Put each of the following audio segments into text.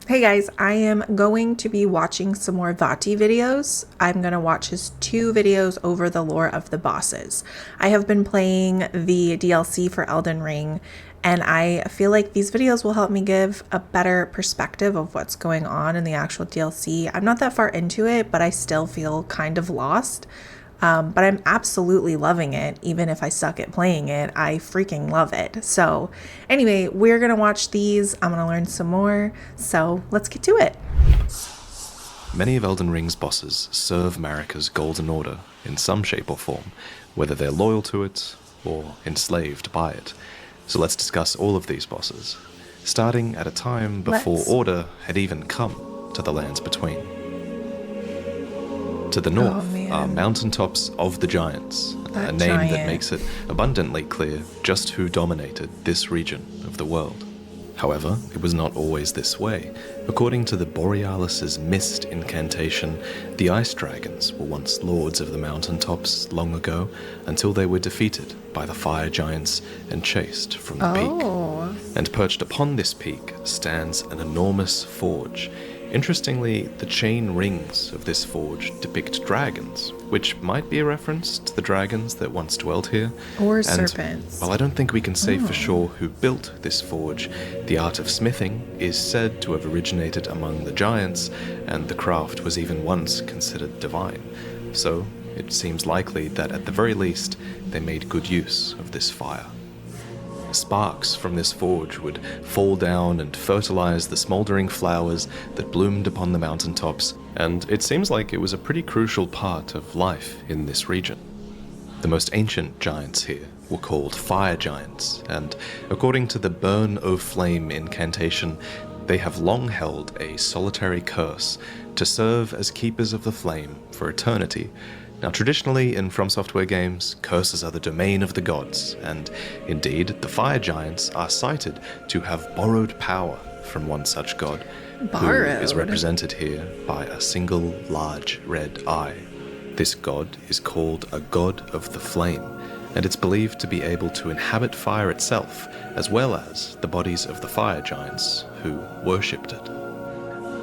Hey guys, I am going to be watching some more Vaati videos. I'm going to watch his 2 videos over the lore of the bosses. I have been playing the DLC for Elden Ring, and I feel like these videos will help me give a better perspective of what's going on in the actual DLC. I'm not that far into it, but I still feel kind of lost. But I'm absolutely loving it, even if I suck at playing it. I freaking love it. So, anyway, we're gonna watch these. I'm gonna learn some more. So, let's get to it. Many of Elden Ring's bosses serve Marika's Golden Order in some shape or form, whether they're loyal to it or enslaved by it. So let's discuss all of these bosses, starting at a time before Order had even come to the lands between. To the north are mountaintops of the Giants, a name that makes it abundantly clear just who dominated this region of the world. However, it was not always this way. According to the Borealis' mist incantation, the ice dragons were once lords of the mountaintops long ago, until they were defeated by the fire giants and chased from the peak. And perched upon this peak stands an enormous forge. Interestingly, the chain rings of this forge depict dragons, which might be a reference to the dragons that once dwelt here. Or serpents. While I don't think we can say for sure who built this forge, the art of smithing is said to have originated among the giants, and the craft was even once considered divine. So, it seems likely that at the very least, they made good use of this fire. Sparks from this forge would fall down and fertilize the smoldering flowers that bloomed upon the mountaintops, and it seems like it was a pretty crucial part of life in this region. The most ancient giants here were called fire giants, and according to the Burn o' Flame incantation, they have long held a solitary curse to serve as keepers of the flame for eternity. Now, traditionally in FromSoftware games, curses are the domain of the gods, and indeed, the fire giants are cited to have borrowed power from one such god, who is represented here by a single large red eye. This god is called a god of the flame, and it's believed to be able to inhabit fire itself, as well as the bodies of the fire giants who worshipped it.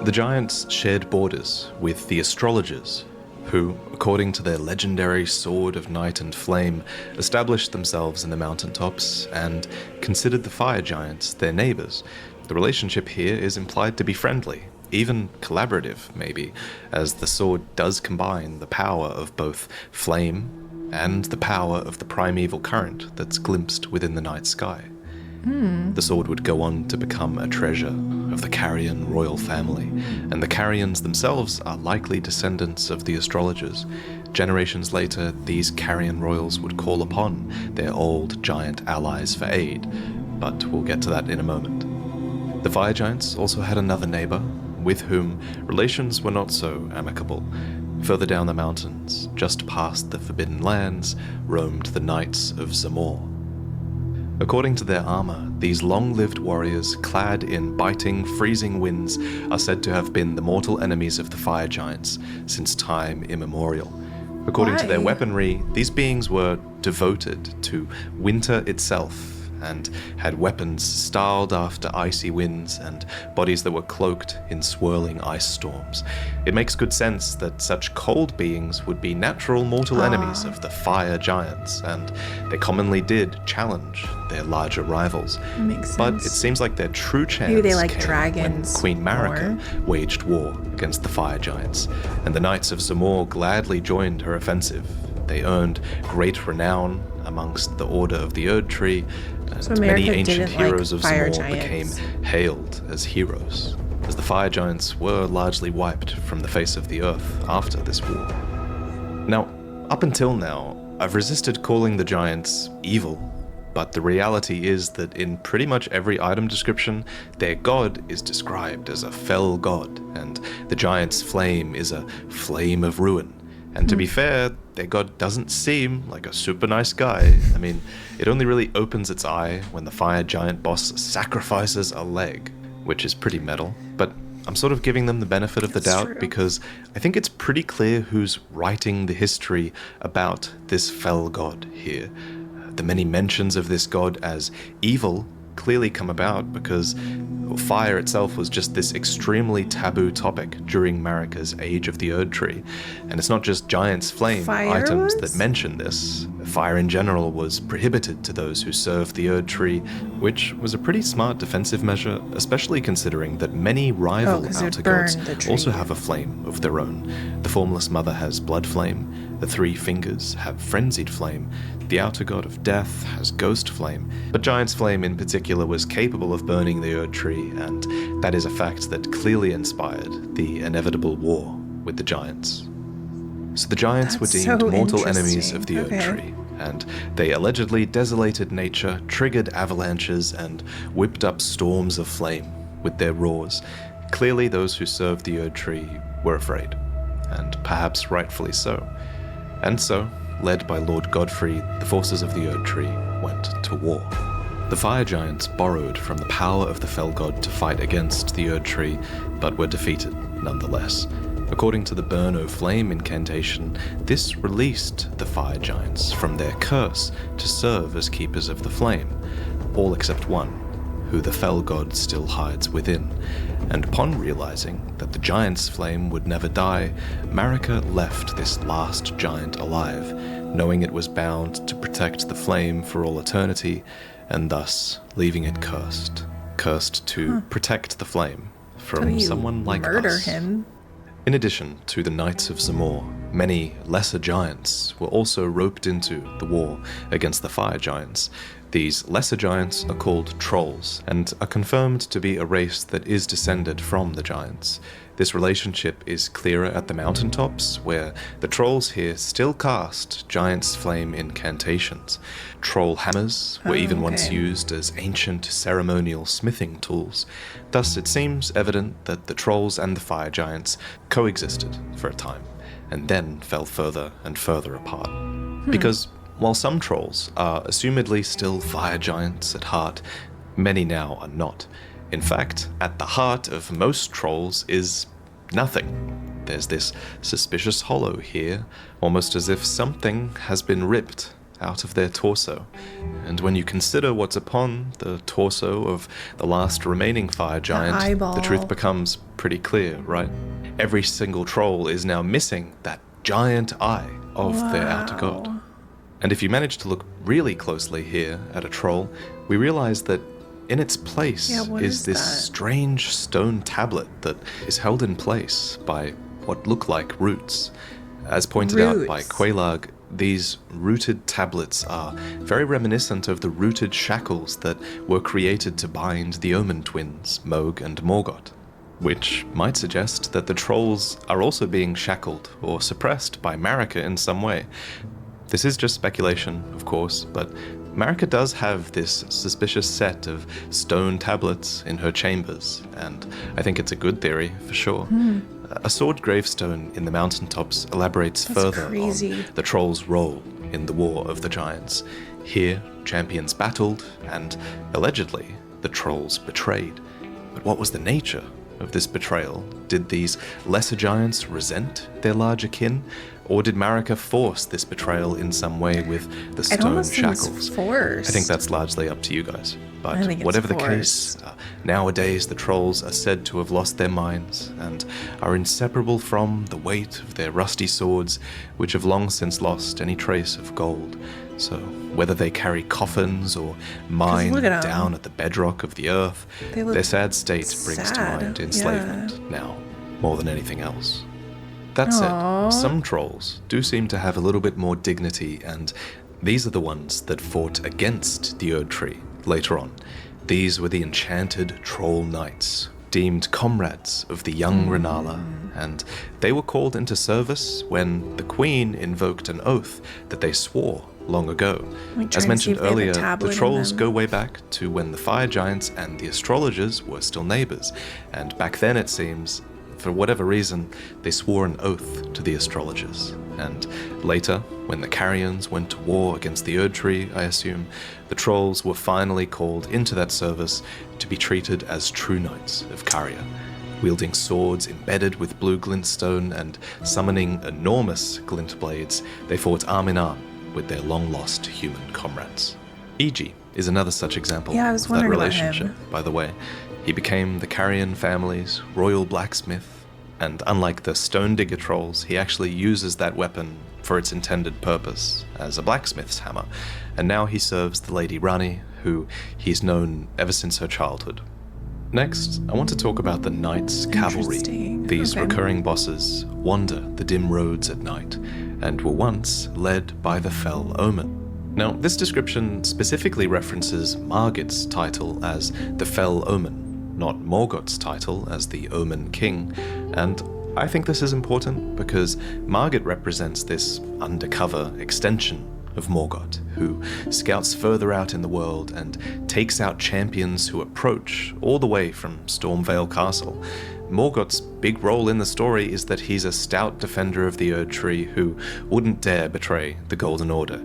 The giants shared borders with the astrologers, who, according to their legendary Sword of Night and Flame, established themselves in the mountaintops and considered the fire giants their neighbors. The relationship here is implied to be friendly, even collaborative, maybe, as the sword does combine the power of both flame and the power of the primeval current that's glimpsed within the night sky. The sword would go on to become a treasure of the Carian royal family, and the Carians themselves are likely descendants of the astrologers. Generations later, these Carian royals would call upon their old giant allies for aid, but we'll get to that in a moment. The fire giants also had another neighbor, with whom relations were not so amicable. Further down the mountains, just past the Forbidden Lands, roamed the Knights of Zamor. According to their armor, these long-lived warriors, clad in biting, freezing winds, are said to have been the mortal enemies of the fire giants since time immemorial. According to their weaponry, these beings were devoted to winter itself, and had weapons styled after icy winds and bodies that were cloaked in swirling ice storms. It makes good sense that such cold beings would be natural mortal enemies of the fire giants, and they commonly did challenge their larger rivals. Makes but sense. it seems like their true chance Maybe they like came dragons when Queen Marika waged war against the fire giants, and the Knights of Zamor gladly joined her offensive. They earned great renown amongst the Order of the Erdtree, and many ancient heroes of Zamor became hailed as heroes, as the fire giants were largely wiped from the face of the earth after this war. Now, up until now, I've resisted calling the giants evil, but the reality is that in pretty much every item description, their god is described as a fell god, and the giant's flame is a flame of ruin. And to be fair, their god doesn't seem like a super nice guy. I mean, it only really opens its eye when the fire giant boss sacrifices a leg, which is pretty metal. But I'm sort of giving them the benefit of the doubt because I think it's pretty clear who's writing the history about this fell god here. The many mentions of this god as evil clearly come about because fire itself was just this extremely taboo topic during Marika's Age of the Erdtree. And it's not just Giant's Flame items that mention this. Fire in general was prohibited to those who served the Erdtree, which was a pretty smart defensive measure, especially considering that many rival outer gods also have a flame of their own. The Formless Mother has Blood Flame, the Three Fingers have Frenzied Flame, the outer god of death has Ghost Flame, but Giant's Flame in particular was capable of burning the Erdtree, and that is a fact that clearly inspired the inevitable war with the giants. So the giants were deemed mortal enemies of the Erdtree, and they allegedly desolated nature, triggered avalanches, and whipped up storms of flame with their roars. Clearly those who served the Erdtree were afraid, and perhaps rightfully so. And so, led by Lord Godfrey, the forces of the Erdtree went to war. The fire giants borrowed from the power of the fell god to fight against the Erdtree, but were defeated nonetheless. According to the Burn O' Flame incantation, this released the fire giants from their curse to serve as keepers of the flame, all except one, who the fell god still hides within. And upon realizing that the giant's flame would never die, Marika left this last giant alive, knowing it was bound to protect the flame for all eternity, and thus leaving it cursed to protect the flame from someone like us. Him. In addition to the Knights of Zamor, many lesser giants were also roped into the war against the fire giants. These lesser giants are called trolls, and are confirmed to be a race that is descended from the giants. This relationship is clearer at the mountaintops, where the trolls here still cast Giant's Flame incantations. Troll hammers were even once used as ancient ceremonial smithing tools. Thus it seems evident that the trolls and the fire giants coexisted for a time, and then fell further and further apart. Because while some trolls are assumedly still fire giants at heart, many now are not. In fact, at the heart of most trolls is nothing. There's this suspicious hollow here, almost as if something has been ripped out of their torso. And when you consider what's upon the torso of the last remaining fire giant, the truth becomes pretty clear, right? Every single troll is now missing that giant eye of their outer god. And if you manage to look really closely here at a troll, we realize that in its place is this strange stone tablet that is held in place by what look like roots. As pointed out by Quelaag, these rooted tablets are very reminiscent of the rooted shackles that were created to bind the Omen twins, Mohg and Morgoth, which might suggest that the trolls are also being shackled or suppressed by Marika in some way. This is just speculation, of course, but Marika does have this suspicious set of stone tablets in her chambers, and I think it's a good theory, for sure. A sword gravestone in the mountaintops elaborates further on the trolls' role in the War of the Giants. Here, champions battled, and allegedly, the trolls betrayed. But what was the nature of this betrayal? Did these lesser giants resent their larger kin? Or did Marika force this betrayal in some way with the stone shackles? I think that's largely up to you guys. But whatever the case, nowadays the trolls are said to have lost their minds and are inseparable from the weight of their rusty swords, which have long since lost any trace of gold. So whether they carry coffins or mine down at the bedrock of the earth, their sad state brings to mind enslavement now, more than anything else. That said, some trolls do seem to have a little bit more dignity, and these are the ones that fought against the Erdtree later on. These were the enchanted troll knights, deemed comrades of the young Renala, and they were called into service when the queen invoked an oath that they swore long ago. As mentioned earlier, the trolls go way back to when the fire giants and the astrologers were still neighbors, and back then it seems, for whatever reason, they swore an oath to the astrologers. And later, when the Carians went to war against the Erdtree, I assume, the trolls were finally called into that service to be treated as true knights of Carian, wielding swords embedded with blue glintstone and summoning enormous glint blades. They fought arm in arm with their long-lost human comrades. Iji is another such example Yeah, I was of that wondering about relationship, him. by the way. He became the Carian family's royal blacksmith, and unlike the stone digger trolls, he actually uses that weapon for its intended purpose as a blacksmith's hammer, and now he serves the Lady Rani, who he's known ever since her childhood. Next, I want to talk about the Knights' Cavalry. Interesting. These Okay. recurring bosses wander the dim roads at night, and were once led by the Fell Omen. Now, this description specifically references Margit's title as the Fell Omen, not Morgoth's title as the Omen King, and I think this is important because Margit represents this undercover extension of Morgoth, who scouts further out in the world and takes out champions who approach all the way from Stormvale Castle. Morgoth's big role in the story is that he's a stout defender of the Erdtree who wouldn't dare betray the Golden Order.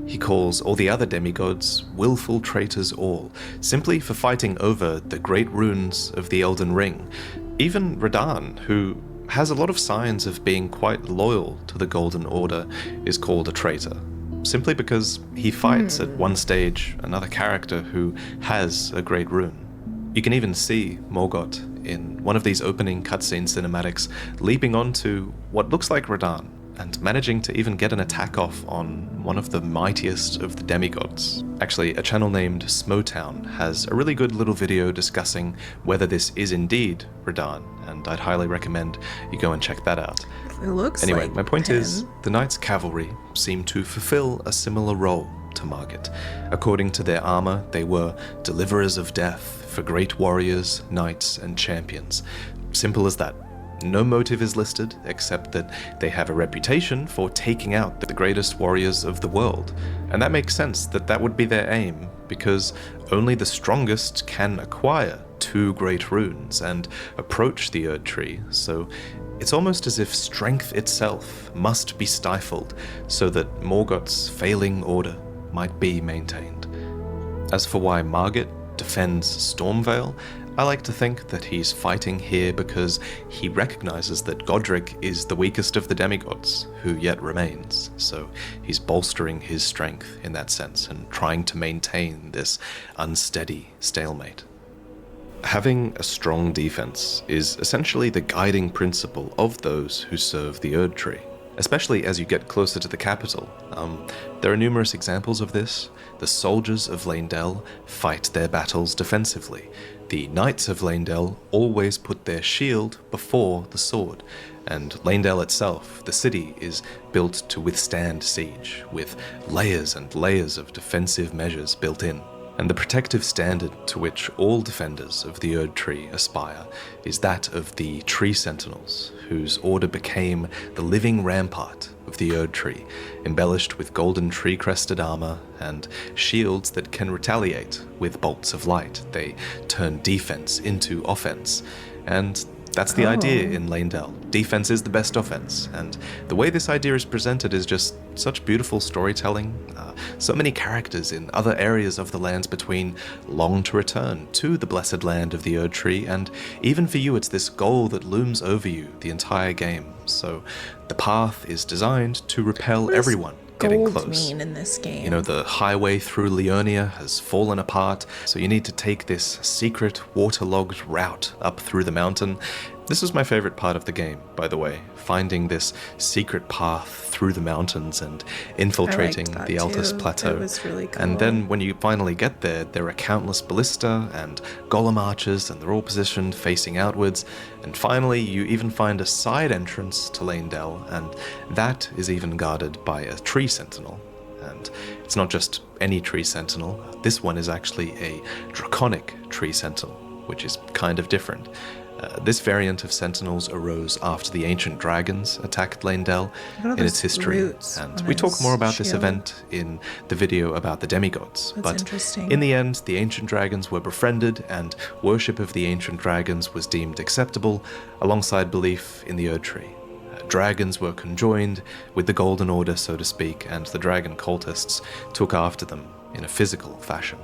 He calls all the other demigods willful traitors all, simply for fighting over the great runes of the Elden Ring. Even Radahn, who has a lot of signs of being quite loyal to the Golden Order, is called a traitor, simply because he fights at one stage another character who has a great rune. You can even see Morgoth in one of these opening cutscene cinematics leaping onto what looks like Radahn, and managing to even get an attack off on one of the mightiest of the demigods. Actually, a channel named Smotown has a really good little video discussing whether this is indeed Radahn, and I'd highly recommend you go and check that out. It looks Anyway, like my point him. is, the Knights' Cavalry seem to fulfill a similar role to Margit. According to their armor, they were deliverers of death for great warriors, knights, and champions. Simple as that. No motive is listed, except that they have a reputation for taking out the greatest warriors of the world. And that makes sense that that would be their aim, because only the strongest can acquire 2 great runes and approach the Erdtree, so it's almost as if strength itself must be stifled so that Morgoth's failing order might be maintained. As for why Margit defends Stormvale, I like to think that he's fighting here because he recognizes that Godric is the weakest of the demigods, who yet remains, so he's bolstering his strength in that sense and trying to maintain this unsteady stalemate. Having a strong defense is essentially the guiding principle of those who serve the Erdtree, especially as you get closer to the capital. There are numerous examples of this. The soldiers of Leyndell fight their battles defensively. The knights of Leyndell always put their shield before the sword, and Leyndell itself, the city, is built to withstand siege, with layers and layers of defensive measures built in. And the protective standard to which all defenders of the Erdtree aspire is that of the Tree Sentinels, whose order became the living rampart of the Erdtree, embellished with golden tree-crested armor and shields that can retaliate with bolts of light. They turn defense into offense, and that's the idea in Leyndell. Defense is the best offense, and the way this idea is presented is just such beautiful storytelling. So many characters in other areas of the lands between long to return to the blessed land of the Erdtree, and even for you it's this goal that looms over you the entire game. So the path is designed to repel What does everyone getting gold close. mean in this game? You know, the highway through Leonia has fallen apart, so you need to take this secret, waterlogged route up through the mountain. This was my favorite part of the game, by the way, finding this secret path through the mountains and infiltrating I liked the that Altus too. Plateau. It was really cool. And then when you finally get there, there are countless ballista and golem archers, and they're all positioned facing outwards. And finally, you even find a side entrance to Leyndell, and that is even guarded by a tree sentinel. And it's not just any tree sentinel. This one is actually a draconic tree sentinel, which is kind of different. This variant of sentinels arose after the ancient dragons attacked Leyndell in its history, and we talk more about this event in the video about the demigods. That's but interesting. in the end, the ancient dragons were befriended, and worship of the ancient dragons was deemed acceptable, alongside belief in the Erdtree. Dragons were conjoined with the Golden Order, so to speak, and the dragon cultists took after them in a physical fashion.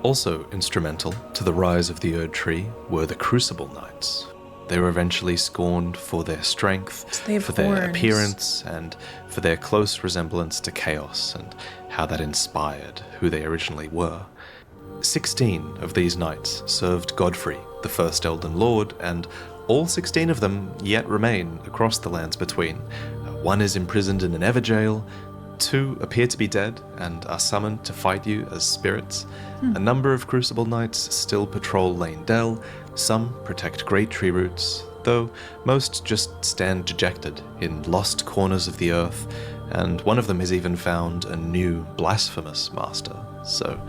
Also instrumental to the rise of the Erdtree were the Crucible Knights. they were eventually scorned for their strength, So they have for their horns. appearance, and for their close resemblance to chaos, and how that inspired who they originally were. 16 of these knights served Godfrey, the first Elden Lord, and all 16 of them yet remain across the lands between. One is imprisoned in an Everjail, 2 appear to be dead and are summoned to fight you as spirits. A number of Crucible Knights still patrol Leyndell, some protect great tree roots, though most just stand dejected in lost corners of the earth, and one of them has even found a new blasphemous master. So,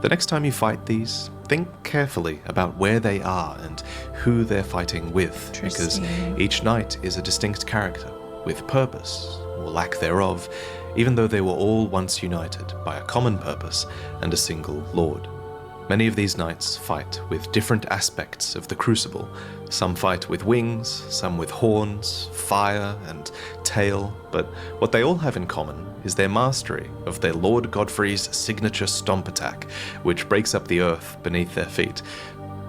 the next time you fight these, think carefully about where they are and who they're fighting with, because each knight is a distinct character, with purpose, or lack thereof, even though they were all once united by a common purpose and a single lord. Many of these knights fight with different aspects of the crucible. Some fight with wings, some with horns, fire, and tail, but what they all have in common is their mastery of their Lord Godfrey's signature stomp attack, which breaks up the earth beneath their feet.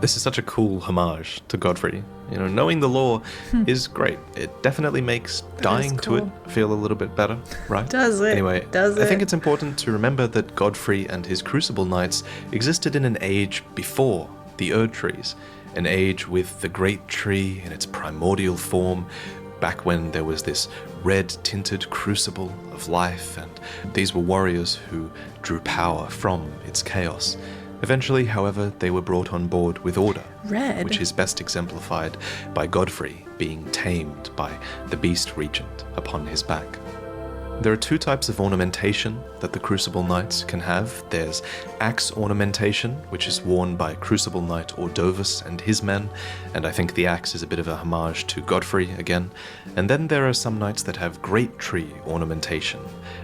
This is such a cool homage to Godfrey. You know, knowing the lore is great. It definitely makes dying to it feel a little bit better, right? Does it? Anyway, Does it? I think it's important to remember that Godfrey and his Crucible Knights existed in an age before the Erdtrees, an age with the Great Tree in its primordial form, back when there was this red-tinted crucible of life, and these were warriors who drew power from its chaos. Eventually, however, they were brought on board with order, which is best exemplified by Godfrey being tamed by the Beast Regent upon his back. There are 2 types of ornamentation that the Crucible Knights can have. There's axe ornamentation, which is worn by Crucible Knight Ordovus and his men, and I think the axe is a bit of a homage to Godfrey again. And then there are some knights that have Great Tree ornamentation,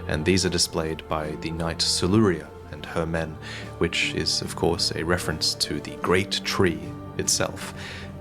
and these are displayed by the Knight Soluria and her men, which is of course a reference to the Great Tree itself.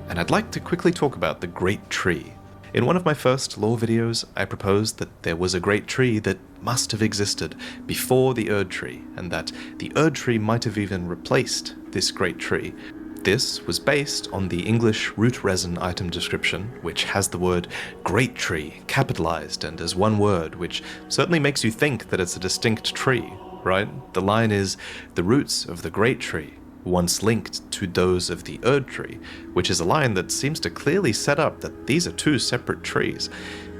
And I'd like to quickly talk about the Great Tree. In one of my first lore videos, I proposed that there was a Great Tree that must have existed before the Erdtree, and that the Erdtree might have even replaced this Great Tree. This was based on the English root resin item description, which has the word Great Tree capitalized and as one word, which certainly makes you think that it's a distinct tree, right? The line is, "The roots of the Great Tree once linked to those of the Erdtree," which is a line that seems to clearly set up that these are 2 separate trees.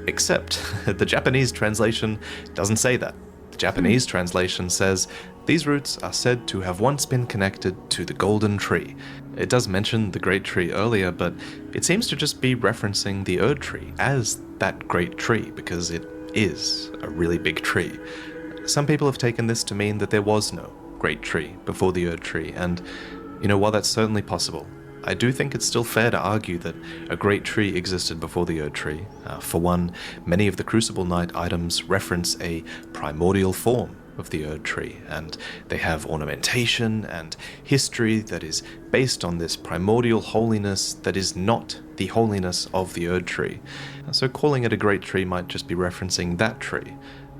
Except the Japanese translation doesn't say that. The Japanese translation says, "These roots are said to have once been connected to the Golden Tree." It does mention the Great Tree earlier, but it seems to just be referencing the Erdtree as that Great Tree, because it is a really big tree. Some people have taken this to mean that there was no Great Tree before the Erdtree, and, you know, while that's certainly possible, I do think it's still fair to argue that a Great Tree existed before the Erdtree. For one, many of the Crucible Knight items reference a primordial form of the Erdtree, and they have ornamentation and history that is based on this primordial holiness that is not the holiness of the Erdtree. So calling it a Great Tree might just be referencing that tree.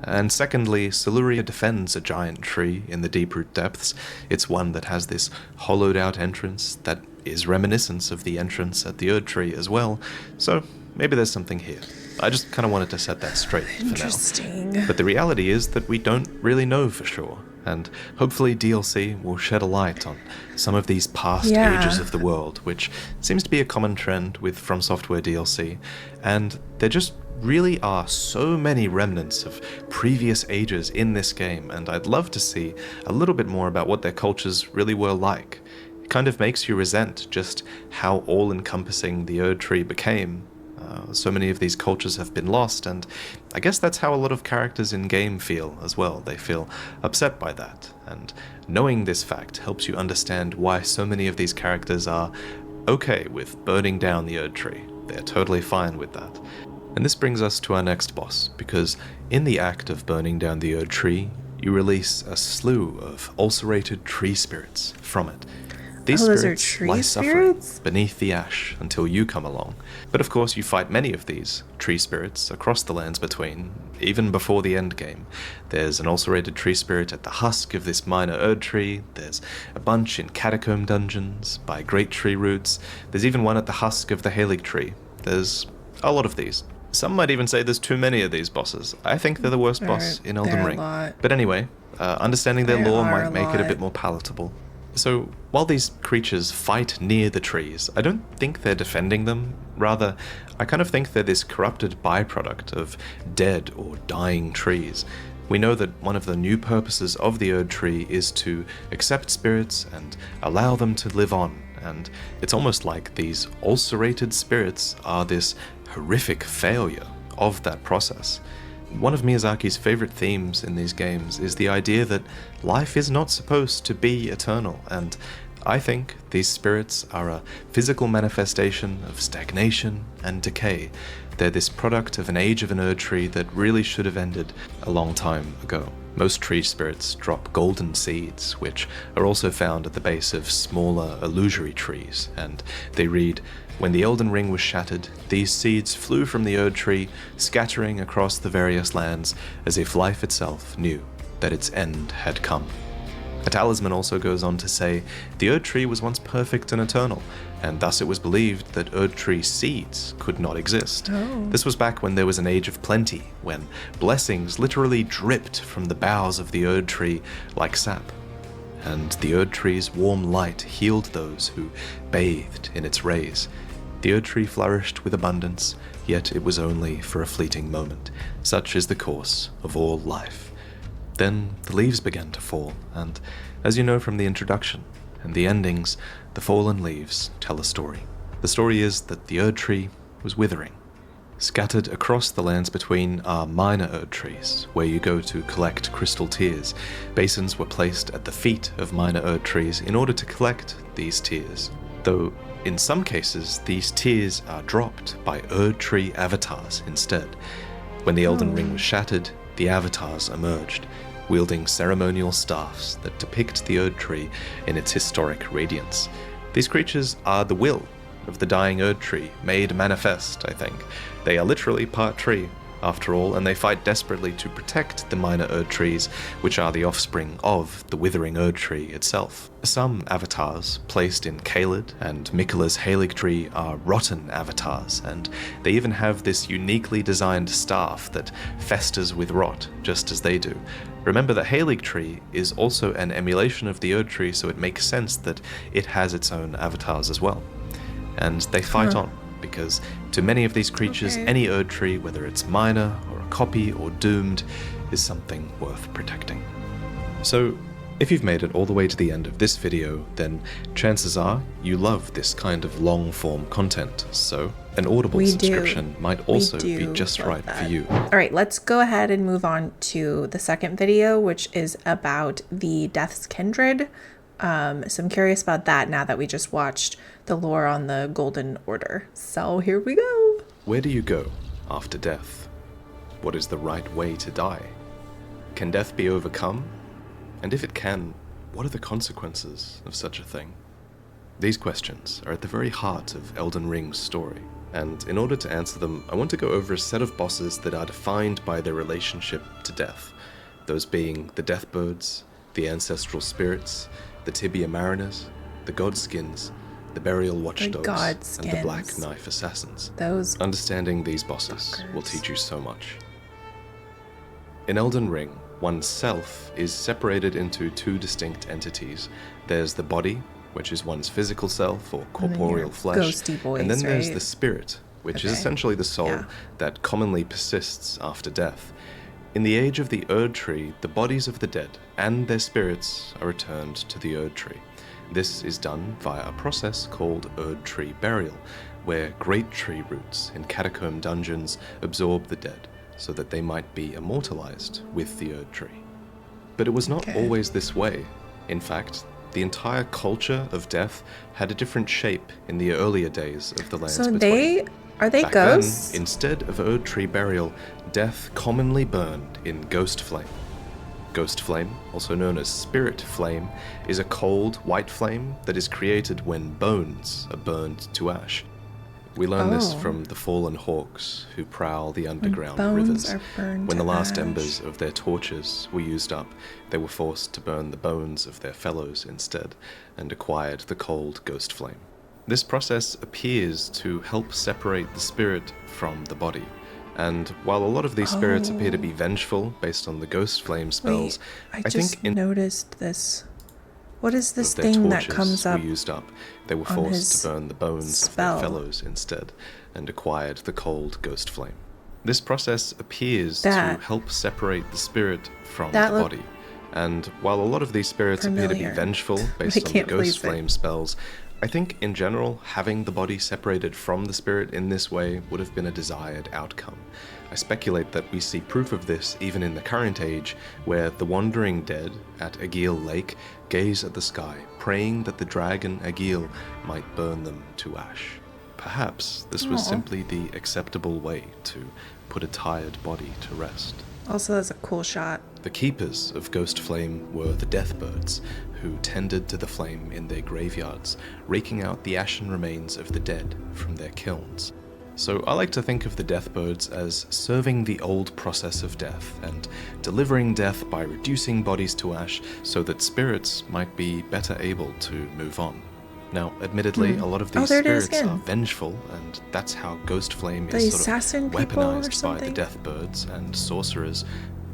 And secondly, Soluria defends a giant tree in the deep root depths. It's one that has this hollowed out entrance that is reminiscent of the entrance at the Erdtree as well, so maybe there's something here. I just kind of wanted to set that straight for now. Interesting. But the reality is that we don't really know for sure, and hopefully DLC will shed a light on some of these past ages of the world, which seems to be a common trend with FromSoftware DLC, and there just really are so many remnants of previous ages in this game, and I'd love to see a little bit more about what their cultures really were like. It kind of makes you resent just how all-encompassing the Erdtree became. So many of these cultures have been lost, and I guess that's how a lot of characters in-game feel as well. They feel upset by that, and knowing this fact helps you understand why so many of these characters are okay with burning down the Erdtree. They're totally fine with that. And this brings us to our next boss, because in the act of burning down the Erdtree, you release a slew of ulcerated tree spirits from it. These those are spirits tree lie suffering spirits? beneath the ash until you come along. But of course you fight many of these tree spirits across the lands between, even before the end game. There's an ulcerated tree spirit at the husk of this minor Erdtree, there's a bunch in catacomb dungeons by great tree roots, there's even one at the husk of the Halig tree. There's a lot of these. Some might even say there's too many of these bosses. I think they're the worst boss in Elden Ring. But anyway, understanding their lore might make it a bit more palatable. So, while these creatures fight near the trees, I don't think they're defending them. Rather, I kind of think they're this corrupted byproduct of dead or dying trees. We know that one of the new purposes of the Erdtree is to accept spirits and allow them to live on, and it's almost like these ulcerated spirits are this horrific failure of that process. One of Miyazaki's favorite themes in these games is the idea that life is not supposed to be eternal, and I think these spirits are a physical manifestation of stagnation and decay. They're this product of an age of an Erdtree that really should have ended a long time ago. Most tree spirits drop golden seeds, which are also found at the base of smaller illusory trees, and they read, "When the Elden Ring was shattered, these seeds flew from the Erdtree, scattering across the various lands, as if life itself knew that its end had come." A talisman also goes on to say, "The Erdtree was once perfect and eternal, and thus it was believed that Erdtree seeds could not exist." Oh. This was back when there was an age of plenty, when blessings literally dripped from the boughs of the Erdtree like sap. And the Erdtree's warm light healed those who bathed in its rays. The Erdtree flourished with abundance, yet it was only for a fleeting moment. Such is the course of all life. Then the leaves began to fall, and as you know from the introduction and the endings, the fallen leaves tell a story. The story is that the Erdtree was withering. Scattered across the lands between are minor Erdtrees, where you go to collect crystal tears. Basins were placed at the feet of minor Erdtrees in order to collect these tears, though in some cases these tears are dropped by Erdtree avatars instead. When the Elden Ring was shattered, the avatars emerged, wielding ceremonial staffs that depict the Erdtree in its historic radiance. These creatures are the will of the dying Erdtree, made manifest, I think. They are literally part tree, after all, and they fight desperately to protect the minor Erdtrees, which are the offspring of the withering Erdtree itself. Some avatars placed in Caelid and Miquella's Halig tree are rotten avatars, and they even have this uniquely designed staff that festers with rot, just as they do. Remember that Halig tree is also an emulation of the Erdtree, so it makes sense that it has its own avatars as well. And they fight on, because to many of these creatures, any Erdtree, whether it's minor or a copy or doomed, is something worth protecting. So, if you've made it all the way to the end of this video, then chances are you love this kind of long-form content, so an Audible subscription might also be just right for you. Alright, let's go ahead and move on to the second video, which is about the Death's Kindred. So I'm curious about that now that we just watched the lore on the Golden Order. So here we go. Where do you go after death? What is the right way to die? Can death be overcome? And if it can, what are the consequences of such a thing? These questions are at the very heart of Elden Ring's story, and in order to answer them, I want to go over a set of bosses that are defined by their relationship to death, those being the Deathbirds, the Ancestral Spirits, the Tibia Mariners, the Godskins, the Burial Watchdogs, and the Black Knife Assassins. Understanding these bosses will teach you so much. In Elden Ring, one's self is separated into two distinct entities. There's the body, which is one's physical self or corporeal flesh, and then there's the spirit, which is essentially the soul that commonly persists after death. In the age of the Erdtree, the bodies of the dead and their spirits are returned to the Erdtree. This is done via a process called Erdtree burial, where great tree roots in catacomb dungeons absorb the dead, so that they might be immortalized with the Erdtree. But it was not always this way. In fact, the entire culture of death had a different shape in the earlier days of the lands between. Are they Back ghosts? Then, instead of Erdtree burial, death commonly burned in ghostflame. Ghostflame, also known as spirit flame, is a cold, white flame that is created when bones are burned to ash. We learn this from the fallen hawks who prowl the underground bones rivers. are burned When the to last ash. embers of their torches were used up, they were forced to burn the bones of their fellows instead, and acquired the cold ghost flame. This process appears to help separate the spirit from the body. And while a lot of these spirits appear to be vengeful based on the ghost flame spells, Wait, I just think noticed this. What is this their thing that torches comes up? were used up, they were on forced his to burn the bones spell? of their fellows instead, and acquired the cold ghost flame. This process appears That- to help separate the spirit from that the look body. And while a lot of these spirits appear to be familiar. vengeful I based on the can't ghost place it. flame spells, I think in general, having the body separated from the spirit in this way would have been a desired outcome. I speculate that we see proof of this even in the current age, where the wandering dead at Agil Lake gaze at the sky, praying that the dragon Agil might burn them to ash. Perhaps this was Aw. simply the acceptable way to put a tired body to rest. Also, that's a cool shot. The keepers of Ghost Flame were the Deathbirds, who tended to the flame in their graveyards, raking out the ashen remains of the dead from their kilns. So I like to think of the Deathbirds as serving the old process of death and delivering death by reducing bodies to ash so that spirits might be better able to move on. Now, admittedly, a lot of these there it is spirits are again. vengeful, and that's how Ghost Flame The is sort assassin of people or weaponized by the something? Deathbirds and sorcerers.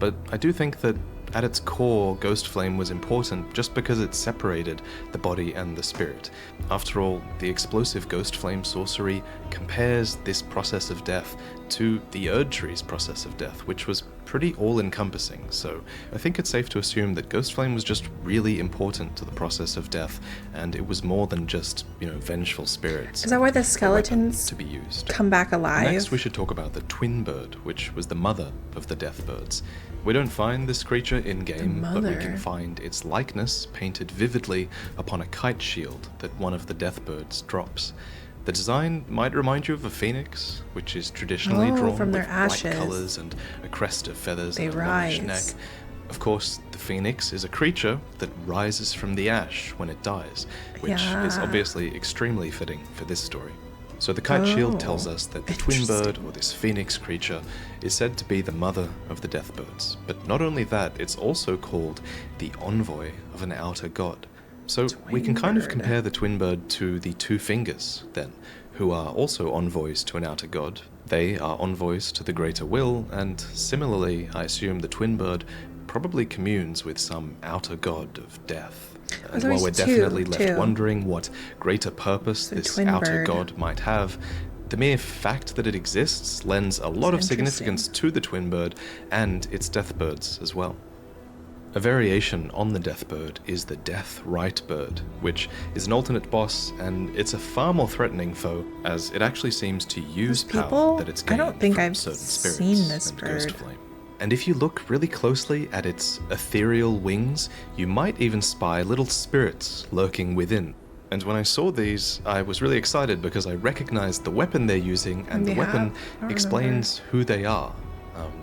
But I do think that at its core, Ghost Flame was important just because it separated the body and the spirit. After all, the explosive Ghost Flame sorcery compares this process of death to the Erdtree's process of death, which was pretty all-encompassing, so I think it's safe to assume that Ghost Flame was just really important to the process of death, and it was more than just, vengeful spirits. Is that why the a weapon skeletons to be used? come back alive? Next, we should talk about the Twin Bird, which was the mother of the Deathbirds. We don't find this creature in-game, but we mother. can find its likeness painted vividly upon a kite shield that one of the Deathbirds drops. The design might remind you of a phoenix, which is traditionally drawn from their with bright ashes. colours and a crest of feathers They and a longish rise. neck. Of course, the phoenix is a creature that rises from the ash when it dies, which is Yeah. obviously extremely fitting for this story. So the kite shield tells us that the twin bird, or this phoenix creature, is said to be the mother of the Deathbirds. But not only that, it's also called the envoy of an outer god. So we can kind of Twin bird. compare the twin bird to the two fingers, then, who are also envoys to an outer god. They are envoys to the greater will, and similarly, I assume the twin bird probably communes with some outer god of death. And while we're there's definitely two, left too. wondering what greater purpose The this twin outer bird. god might have, the mere fact that it exists lends a lot of It's significance to the twin bird and its deathbirds as well. A variation on the deathbird is the death right bird, which is an alternate boss, and it's a far more threatening foe, as it actually seems to use Those power people? that it's I gained don't think from I've certain spirits seen this and bird. Ghostflame. And if you look really closely at its ethereal wings, you might even spy little spirits lurking within. And when I saw these, I was really excited because I recognized the weapon they're using, and the Yeah, weapon I explains who they are.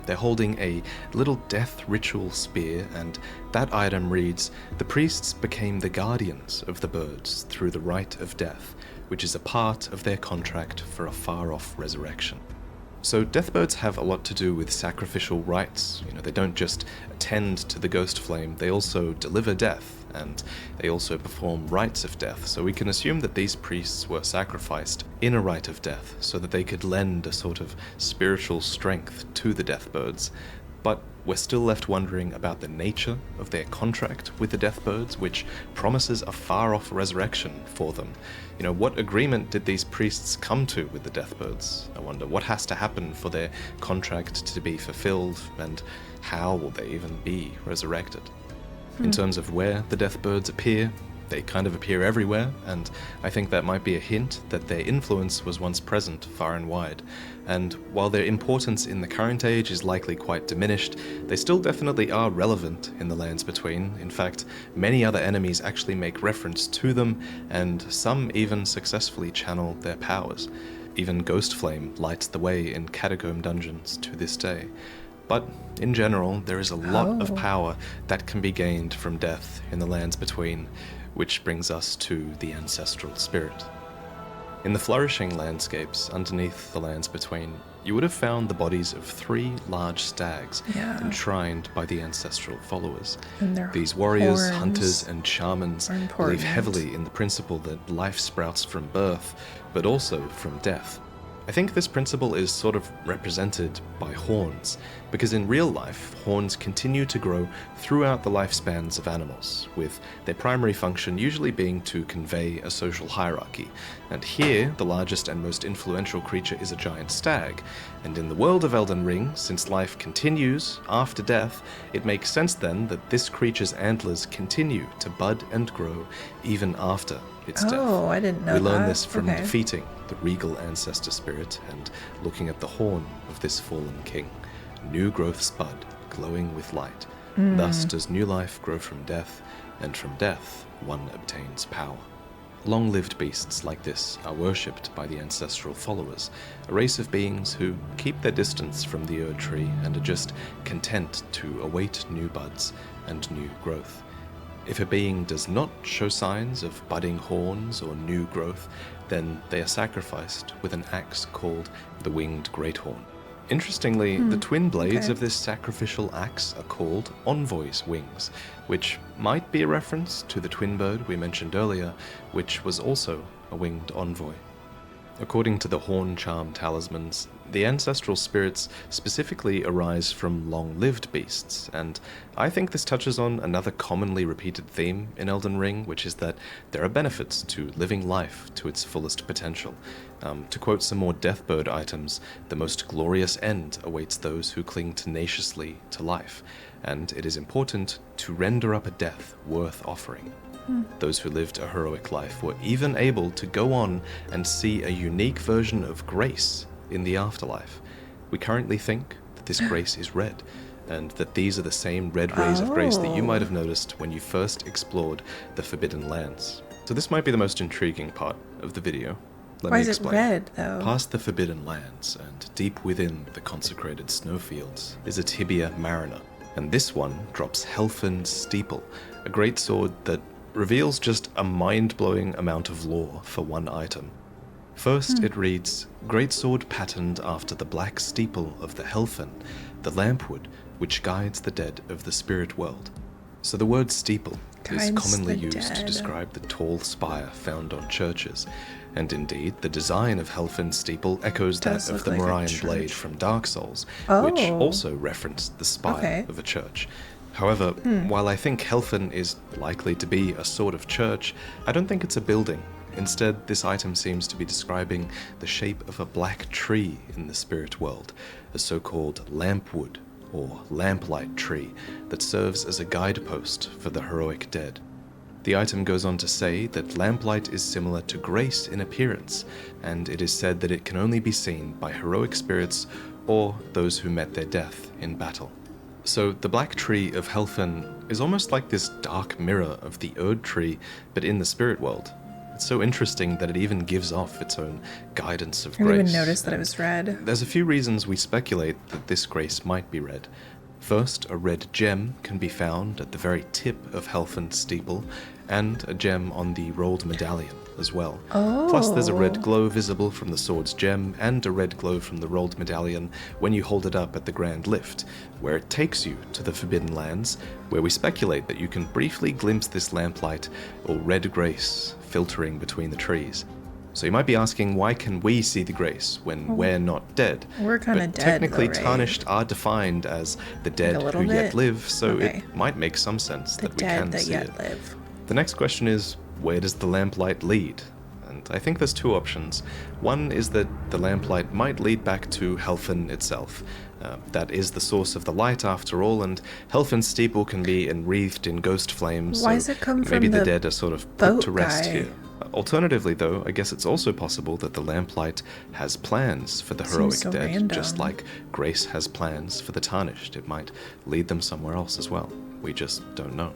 They're holding a little death ritual spear, and that item reads, "The priests became the guardians of the birds through the rite of death, which is a part of their contract for a far-off resurrection." So deathbirds have a lot to do with sacrificial rites. They don't just attend to the ghost flame, they also deliver death, and they also perform rites of death. So we can assume that these priests were sacrificed in a rite of death so that they could lend a sort of spiritual strength to the deathbirds. But we're still left wondering about the nature of their contract with the Deathbirds, which promises a far-off resurrection for them. What agreement did these priests come to with the Deathbirds? I wonder what has to happen for their contract to be fulfilled, and how will they even be resurrected? In terms of where the Deathbirds appear, they kind of appear everywhere, and I think that might be a hint that their influence was once present far and wide. And while their importance in the current age is likely quite diminished, they still definitely are relevant in the Lands Between. In fact, many other enemies actually make reference to them, and some even successfully channel their powers. Even Ghostflame lights the way in catacomb dungeons to this day. But in general, there is a lot of power that can be gained from death in the lands between, which brings us to the ancestral spirit. In the flourishing landscapes underneath the lands between, you would have found the bodies of 3 large stags enshrined by the ancestral followers. These warriors, hunters, and shamans believe heavily in the principle that life sprouts from birth, but also from death. I think this principle is sort of represented by horns, because in real life, horns continue to grow throughout the lifespans of animals, with their primary function usually being to convey a social hierarchy. And here, the largest and most influential creature is a giant stag. And in the world of Elden Ring, since life continues after death, it makes sense then that this creature's antlers continue to bud and grow even after its death. Oh, I didn't know that. We learn this from defeating the regal ancestor spirit and looking at the horn of this fallen king. New growths bud, glowing with light. Thus does new life grow from death, and from death one obtains power. Long-lived beasts like this are worshipped by the ancestral followers, a race of beings who keep their distance from the Erdtree and are just content to await new buds and new growth. If a being does not show signs of budding horns or new growth, then they are sacrificed with an axe called the Winged Greathorn. Interestingly, the twin blades of this sacrificial axe are called Envoy's Wings, which might be a reference to the twin bird we mentioned earlier, which was also a winged envoy. According to the horn charm talismans, the ancestral spirits specifically arise from long-lived beasts, and I think this touches on another commonly repeated theme in Elden Ring, which is that there are benefits to living life to its fullest potential. To quote some more Deathbird items, the most glorious end awaits those who cling tenaciously to life, and it is important to render up a death worth offering. Those who lived a heroic life were even able to go on and see a unique version of grace in the afterlife. We currently think that this grace is red, and that these are the same red rays of grace that you might have noticed when you first explored the Forbidden Lands. So this might be the most intriguing part of the video. Let me explain. Why is it red, though? Past the Forbidden Lands, and deep within the consecrated snowfields, is a Tibia Mariner, and this one drops Helfen's Steeple, a great sword that reveals just a mind-blowing amount of lore for one item. First, it reads, Greatsword patterned after the black steeple of the Helfen, the Lampwood, which guides the dead of the spirit world. So the word steeple is commonly used to describe the tall spire found on churches, and indeed, the design of Helfen's steeple echoes that of the Morion blade from Dark Souls, which also referenced the spire of a church. However, while I think Helfen is likely to be a sort of church, I don't think it's a building. Instead, this item seems to be describing the shape of a black tree in the spirit world, a so-called lampwood, or lamplight tree, that serves as a guidepost for the heroic dead. The item goes on to say that lamplight is similar to grace in appearance, and it is said that it can only be seen by heroic spirits or those who met their death in battle. So the black tree of Helfen is almost like this dark mirror of the Erdtree, but in the spirit world. It's so interesting that it even gives off its own guidance of grace. I didn't even notice that it was red. There's a few reasons we speculate that this grace might be red. First, a red gem can be found at the very tip of Helfen's steeple, and a gem on the rolled medallion as well. Plus, there's a red glow visible from the sword's gem, and a red glow from the rolled medallion when you hold it up at the Grand Lift, where it takes you to the Forbidden Lands, where we speculate that you can briefly glimpse this lamplight, or red grace, filtering between the trees. So you might be asking, why can we see the grace when we're not dead? We're kind of dead, technically, though, right? Tarnished are defined as the dead who yet live, so it might make some sense that we can see it. Live. The next question is, where does the lamplight lead? And I think there's two options. One is that the lamplight might lead back to Helfen itself. That is the source of the light, after all, and Helfen's steeple can be enwreathed in ghost flames. Why does it come from maybe the dead are sort of put to rest here. Alternatively, though, I guess it's also possible that the lamplight has plans for the heroic dead, just like grace has plans for the tarnished. It might lead them somewhere else as well. We just don't know.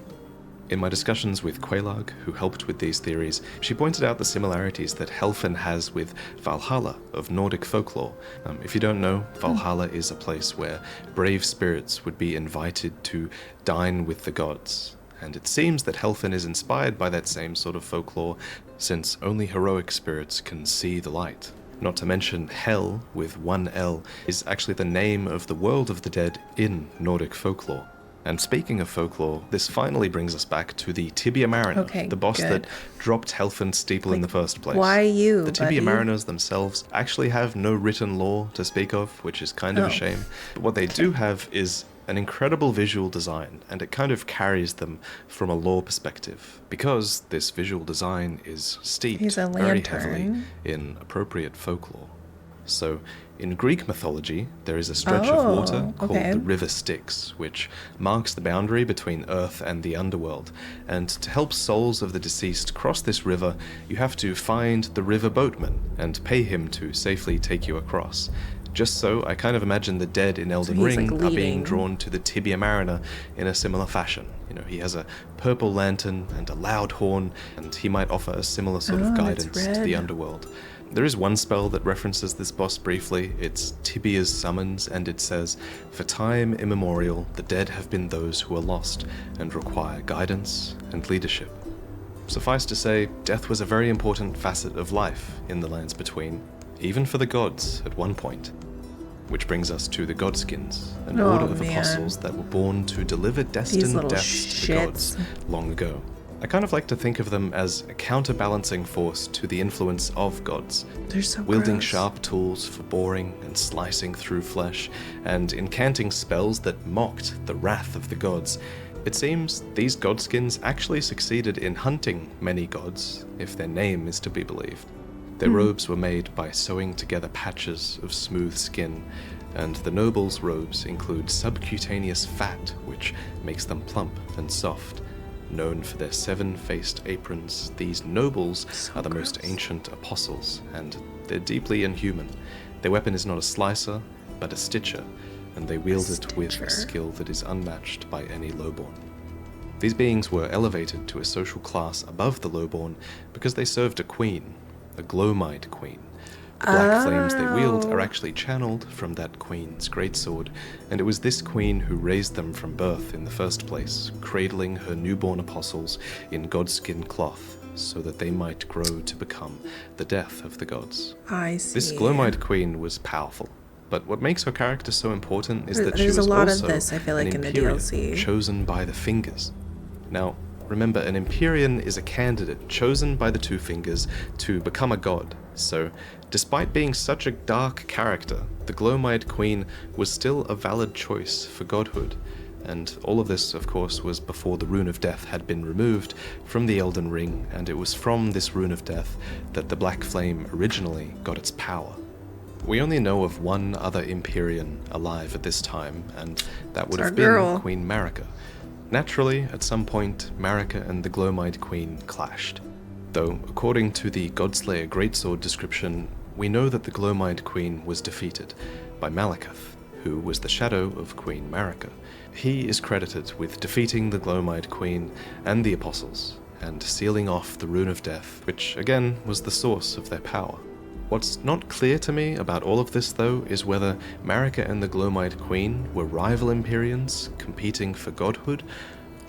In my discussions with Quelaag, who helped with these theories, she pointed out the similarities that Helfin has with Valhalla of Nordic folklore. If you don't know, Valhalla is a place where brave spirits would be invited to dine with the gods. And it seems that Helfin is inspired by that same sort of folklore, since only heroic spirits can see the light. Not to mention, Hel, with one L, is actually the name of the world of the dead in Nordic folklore. And speaking of folklore, this finally brings us back to the Tibia Mariner, the boss that dropped Helfin's steeple in the first place. Why you, The Tibia buddy? Mariners themselves actually have no written lore to speak of, which is kind of a shame. But what they do have is an incredible visual design, and it kind of carries them from a lore perspective, because this visual design is steeped very heavily in appropriate folklore. So, in Greek mythology, there is a stretch of water called the River Styx, which marks the boundary between Earth and the underworld. And to help souls of the deceased cross this river, you have to find the river boatman and pay him to safely take you across. Just so, I kind of imagine the dead in Elden Ring are being drawn to the Tibia Mariner in a similar fashion. You know, he has a purple lantern and a loud horn, and he might offer a similar sort of guidance to the underworld. There is one spell that references this boss briefly. It's Tibia's summons, and it says, "For time immemorial, the dead have been those who are lost, and require guidance and leadership." Suffice to say, death was a very important facet of life in the Lands Between, even for the gods at one point. Which brings us to the godskins, an order of apostles that were born to deliver destined deaths to the gods long ago. I kind of like to think of them as a counterbalancing force to the influence of gods. They're so wielding sharp tools for boring and slicing through flesh, and incanting spells that mocked the wrath of the gods. It seems these godskins actually succeeded in hunting many gods, if their name is to be believed. Their robes were made by sewing together patches of smooth skin, and the nobles' robes include subcutaneous fat, which makes them plump and soft. Known for their 7-faced aprons, these nobles are the most ancient apostles, and they're deeply inhuman. Their weapon is not a slicer, but a stitcher, and they wield it with a skill that is unmatched by any lowborn. These beings were elevated to a social class above the lowborn because they served a queen, a gloam-eyed queen. The black flames they wield are actually channeled from that queen's greatsword, and it was this queen who raised them from birth in the first place, cradling her newborn apostles in godskin cloth, so that they might grow to become the death of the gods. I see. This gloam-eyed queen was powerful, but what makes her character so important is that she There's was a lot also of this, I feel like, an in the Empyrean DLC. chosen by the fingers. Now, remember, an Empyrean is a candidate chosen by the Two Fingers to become a god, so despite being such a dark character, the gloam-eyed queen was still a valid choice for godhood. And all of this, of course, was before the Rune of Death had been removed from the Elden Ring, and it was from this Rune of Death that the Black Flame originally got its power. We only know of one other Empyrean alive at this time, and that would have been Queen Marika. Naturally, at some point, Marika and the gloam-eyed queen clashed. Though, according to the Godslayer Greatsword description, we know that the gloam-eyed queen was defeated by Malekith, who was the shadow of Queen Marika. He is credited with defeating the gloam-eyed queen and the apostles, and sealing off the Rune of Death, which again was the source of their power. What's not clear to me about all of this, though, is whether Marika and the gloam-eyed queen were rival Empyreans competing for godhood,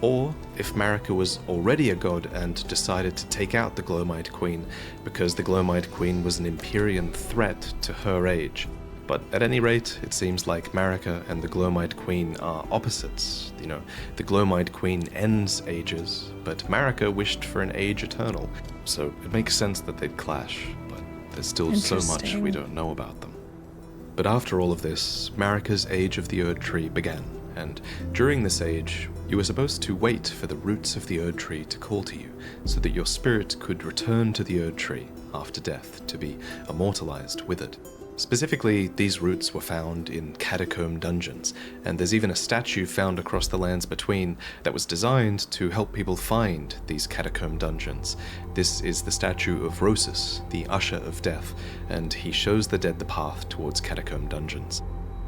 or if Marika was already a god and decided to take out the gloam-eyed queen because the gloam-eyed queen was an Empyrean threat to her age. But at any rate, it seems like Marika and the gloam-eyed queen are opposites. You know, the gloam-eyed queen ends ages, but Marika wished for an age eternal, so it makes sense that they'd clash, but there's still so much we don't know about them. But after all of this, Marika's Age of the Erdtree began, and during this age, you were supposed to wait for the roots of the Erdtree to call to you, so that your spirit could return to the Erdtree after death to be immortalized with it. Specifically, these roots were found in catacomb dungeons, and there's even a statue found across the Lands Between that was designed to help people find these catacomb dungeons. This is the statue of Rosus, the Usher of Death, and he shows the dead the path towards catacomb dungeons.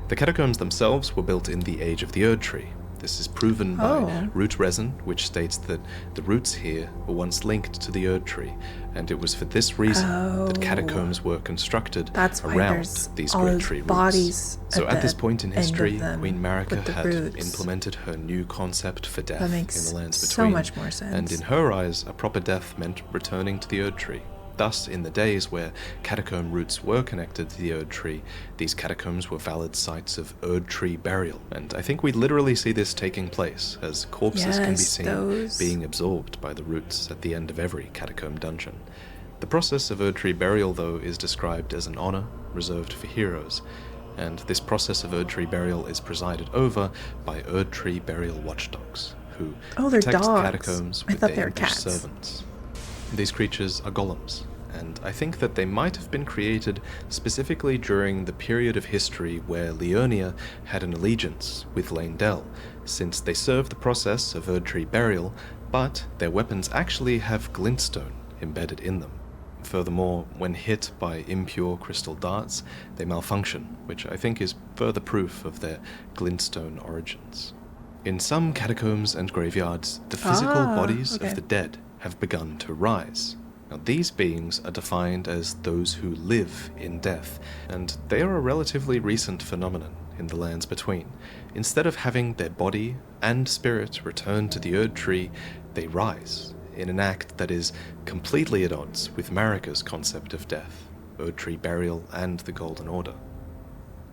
The catacombs themselves were built in the Age of the Erdtree, This is proven by root resin, which states that the roots here were once linked to the Erdtree, and it was for this reason that catacombs were constructed around these great tree roots. So at this point in history, Queen Marika had implemented her new concept for death in the lands between. So much more sense. And in her eyes, a proper death meant returning to the Erdtree. Thus, in the days where catacomb roots were connected to the Erdtree, these catacombs were valid sites of Erdtree burial. And I think we literally see this taking place, as corpses can be seen being absorbed by the roots at the end of every catacomb dungeon. The process of Erdtree burial, though, is described as an honor reserved for heroes, and this process of Erdtree burial is presided over by Erdtree burial watchdogs, who protect catacombs with their English servants. These creatures are golems, and I think that they might have been created specifically during the period of history where Liurnia had an allegiance with Leyndell, since they serve the process of Erdtree burial, but their weapons actually have glintstone embedded in them. Furthermore, when hit by impure crystal darts, they malfunction, which I think is further proof of their glintstone origins. In some catacombs and graveyards, the physical bodies of the dead have begun to rise. Now, these beings are defined as those who live in death, and they are a relatively recent phenomenon in the lands between. Instead of having their body and spirit return to the Erdtree, they rise, in an act that is completely at odds with Marika's concept of death, Erdtree burial, and the Golden Order.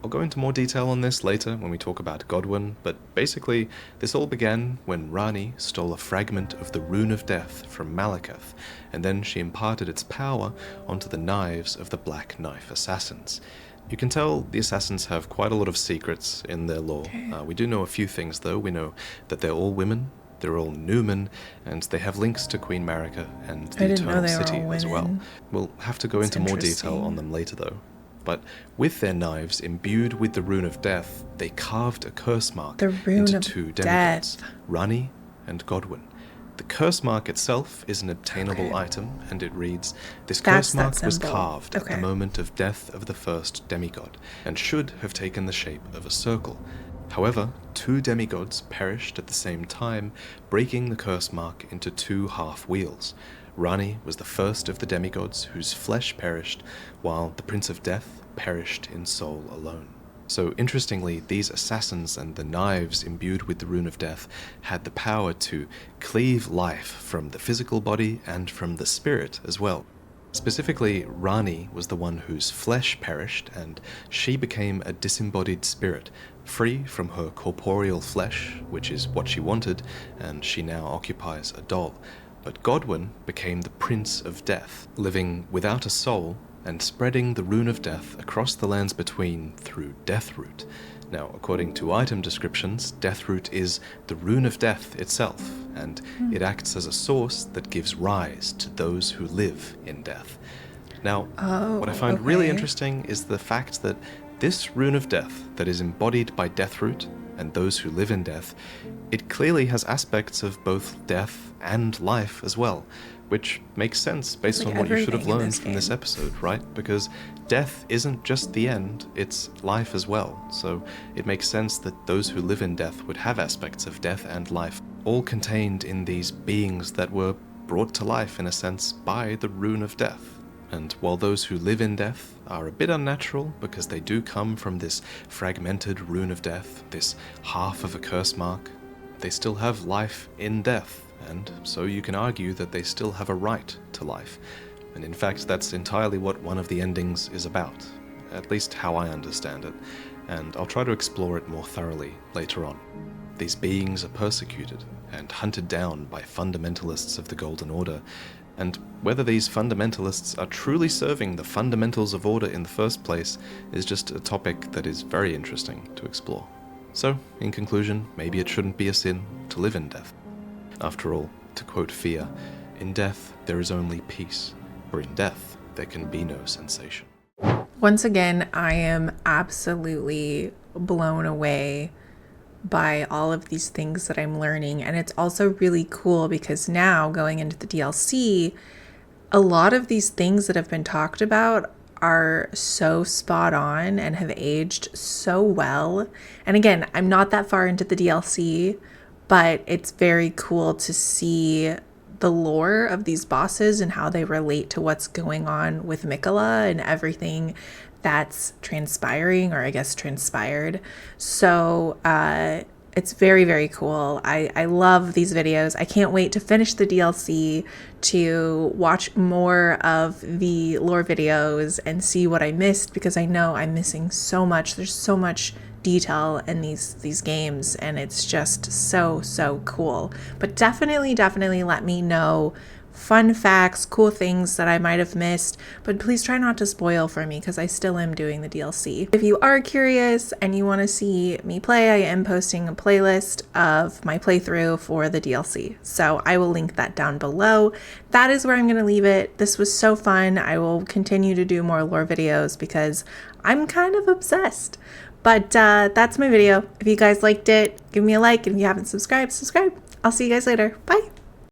I'll go into more detail on this later when we talk about Godwin, but basically, this all began when Ranni stole a fragment of the Rune of Death from Malekith, and then she imparted its power onto the knives of the Black Knife Assassins. You can tell the Assassins have quite a lot of secrets in their lore. We do know a few things, though. We know that they're all women, they're all Newman, and they have links to Queen Marika and the Eternal City as well. We'll have to go into more detail on them later, though. But with their knives imbued with the Rune of Death, they carved a curse mark into two demigods, Ranni and Godwin. The curse mark itself is an obtainable item, and it reads, "This curse mark was carved at the moment of death of the first demigod, and should have taken the shape of a circle. However, two demigods perished at the same time, breaking the curse mark into two half-wheels. Ranni was the first of the demigods whose flesh perished, while the Prince of Death perished in soul alone." So interestingly, these assassins and the knives imbued with the Rune of Death had the power to cleave life from the physical body and from the spirit as well. Specifically, Ranni was the one whose flesh perished, and she became a disembodied spirit, free from her corporeal flesh, which is what she wanted, and she now occupies a doll. But Godwin became the Prince of Death, living without a soul and spreading the Rune of Death across the lands between through Deathroot. Now, according to item descriptions, Deathroot is the Rune of Death itself, and it acts as a source that gives rise to those who live in death. Now, what I find really interesting is the fact that this Rune of Death that is embodied by Deathroot and those who live in death, it clearly has aspects of both death and life as well, which makes sense based on what you should have learned from this episode, right? Because death isn't just the end, it's life as well. So it makes sense that those who live in death would have aspects of death and life, all contained in these beings that were brought to life, in a sense, by the Rune of Death. And while those who live in death are a bit unnatural because they do come from this fragmented Rune of Death, this half of a curse mark, they still have life in death, and so you can argue that they still have a right to life. And in fact, that's entirely what one of the endings is about, at least how I understand it, and I'll try to explore it more thoroughly later on. These beings are persecuted and hunted down by fundamentalists of the Golden Order, and whether these fundamentalists are truly serving the fundamentals of order in the first place is just a topic that is very interesting to explore. So, in conclusion, maybe it shouldn't be a sin to live in death. After all, to quote Fia, "In death there is only peace, for in death there can be no sensation." Once again, I am absolutely blown away by all of these things that I'm learning. And it's also really cool because now going into the DLC, a lot of these things that have been talked about are so spot on and have aged so well. And again, I'm not that far into the DLC, but it's very cool to see the lore of these bosses and how they relate to what's going on with Mikola and everything that's transpiring, or I guess transpired. So it's very, very cool. I love these videos. I can't wait to finish the DLC, to watch more of the lore videos and see what I missed, because I know I'm missing so much. There's so much detail in these games, and it's just so cool. But definitely let me know fun facts, cool things that I might have missed, but please try not to spoil for me because I still am doing the DLC. If you are curious and you want to see me play, I am posting a playlist of my playthrough for the DLC, so I will link that down below. That is where I'm going to leave it. This was so fun. I will continue to do more lore videos because I'm kind of obsessed. But that's my video. If you guys liked it, give me a like, and if you haven't subscribed, subscribe. I'll see you guys later. Bye!